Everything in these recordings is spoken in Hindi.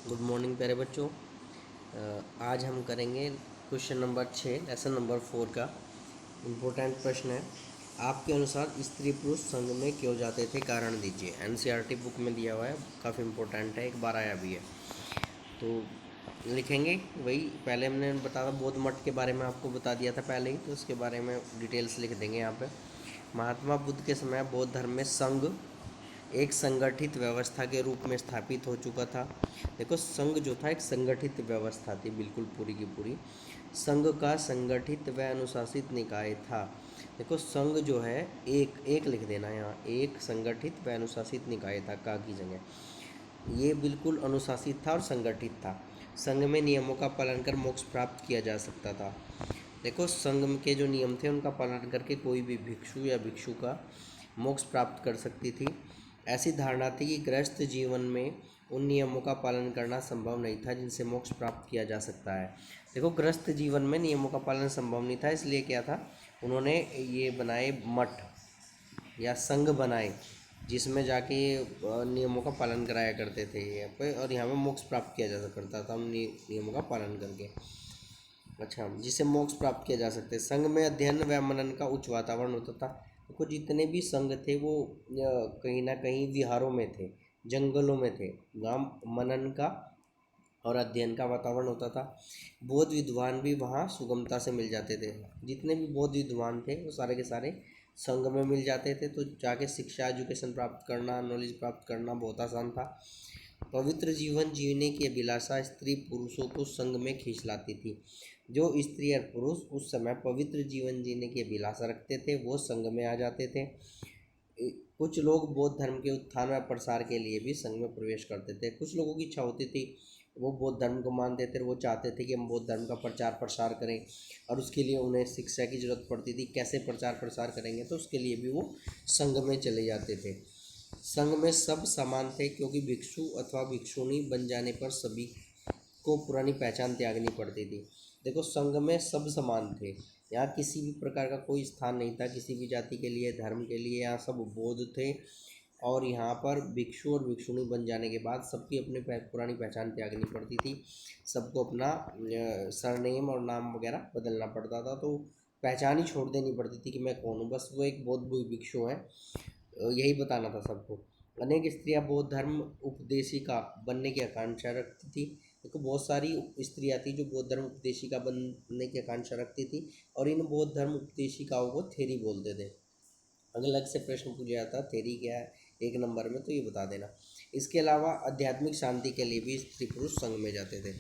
गुड मॉर्निंग प्यारे बच्चों। आज हम करेंगे क्वेश्चन नंबर 6 लेसन नंबर 4 का इम्पोर्टेंट प्रश्न है। आपके अनुसार स्त्री पुरुष संघ में क्यों जाते थे, कारण दीजिए। एनसीईआरटी बुक में दिया हुआ है, काफ़ी इम्पोर्टेंट है, एक बार आया भी है। तो लिखेंगे वही पहले हमने बताया था, बौद्ध मठ के बारे में आपको बता दिया था पहले ही, तो उसके बारे में डिटेल्स लिख देंगे यहाँ पे। महात्मा बुद्ध के समय बौद्ध धर्म में संघ एक संगठित व्यवस्था के रूप में स्थापित हो चुका था। देखो, संघ जो था एक संगठित व्यवस्था थी, बिल्कुल पूरी की पूरी। संघ का संगठित व अनुशासित निकाय था। देखो, संघ जो है एक एक लिख देना यहाँ, एक संगठित व अनुशासित निकाय था का की जगह। ये बिल्कुल अनुशासित था और संगठित था। संघ में नियमों का पालन कर मोक्ष प्राप्त किया जा सकता था। देखो, संघ के जो नियम थे उनका पालन करके कोई भी भिक्षु या भिक्षु का मोक्ष प्राप्त कर सकती थी। ऐसी धारणा थी कि गृहस्थ जीवन में उन नियमों का पालन करना संभव नहीं था जिनसे मोक्ष प्राप्त किया जा सकता है। देखो, गृहस्थ जीवन में नियमों का पालन संभव नहीं था, इसलिए क्या था, उन्होंने ये बनाए मठ या संघ बनाए जिसमें जाके नियमों का पालन कराया करते थे यहाँ पे, और यहाँ पे मोक्ष प्राप्त किया जा सकता था उन नियमों का पालन करके। अच्छा, जिसे मोक्ष प्राप्त किया जा सकते। संघ में अध्ययन व मनन का उच्च वातावरण होता था। देखो, जितने भी संघ थे वो कहीं ना कहीं विहारों में थे, जंगलों में थे। वहाँ मनन का और अध्ययन का वातावरण होता था। बौद्ध विद्वान भी वहाँ सुगमता से मिल जाते थे। जितने भी बौद्ध विद्वान थे वो सारे के सारे संघ में मिल जाते थे, तो जाके शिक्षा एजुकेशन प्राप्त करना, नॉलेज प्राप्त करना बहुत आसान था। पवित्र जीवन जीने की अभिलाषा स्त्री पुरुषों को संघ में खींच लाती थी। जो स्त्री और पुरुष उस समय पवित्र जीवन जीने की अभिलाषा रखते थे वो संघ में आ जाते थे। कुछ लोग बौद्ध धर्म के उत्थान व प्रसार के लिए भी संघ में प्रवेश करते थे। कुछ लोगों की इच्छा होती थी, वो बौद्ध धर्म को मानते थे, वो चाहते थे कि हम बौद्ध धर्म का प्रचार प्रसार करें, और उसके लिए उन्हें शिक्षा की जरूरत पड़ती थी। कैसे प्रचार प्रसार करेंगे, तो उसके लिए भी वो संघ में चले जाते थे। संघ में सब समान थे, क्योंकि भिक्षु अथवा भिक्षुणी बन जाने पर सभी को पुरानी पहचान त्यागनी पड़ती थी। देखो, संघ में सब समान थे, यहाँ किसी भी प्रकार का कोई स्थान नहीं था किसी भी जाति के लिए, धर्म के लिए। यहाँ सब बौद्ध थे, और यहाँ पर भिक्षु और भिक्षुणी बन जाने के बाद सबकी अपनी पुरानी पहचान त्यागनी पड़ती थी। सबको अपना सरनेम और नाम वगैरह बदलना पड़ता था, तो पहचान ही छोड़ देनी पड़ती थी कि मैं कौन हूँ, बस वो एक बौद्ध भिक्षु है, यही बताना था सबको। अनेक स्त्रियां बौद्ध धर्म उपदेशिका बनने की आकांक्षा रखती थी। देखो, बहुत सारी स्त्रियां थी जो बौद्ध धर्म उपदेशिका बनने की आकांक्षा रखती थी, और इन बौद्ध धर्म उपदेशिकाओं को थेरी बोलते थे। अगर अलग से प्रश्न पूछा जाता थेरी क्या है एक नंबर में, तो ये बता देना। इसके अलावा आध्यात्मिक शांति के लिए भी स्त्री पुरुष संघ में जाते थे।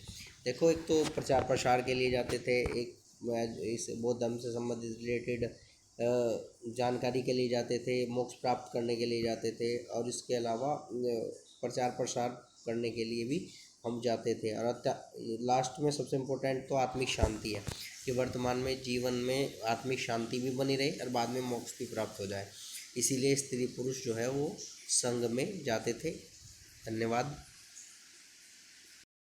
देखो, एक तो प्रचार प्रसार के लिए जाते थे, एक इस बौद्ध धर्म से संबंधित रिलेटेड जानकारी के लिए जाते थे, मोक्ष प्राप्त करने के लिए जाते थे, और इसके अलावा प्रचार प्रसार करने के लिए भी हम जाते थे। और लास्ट में सबसे इम्पोर्टेंट तो आत्मिक शांति है, कि वर्तमान में जीवन में आत्मिक शांति भी बनी रहे और बाद में मोक्ष भी प्राप्त हो जाए। इसीलिए स्त्री पुरुष जो है वो संघ में जाते थे। धन्यवाद।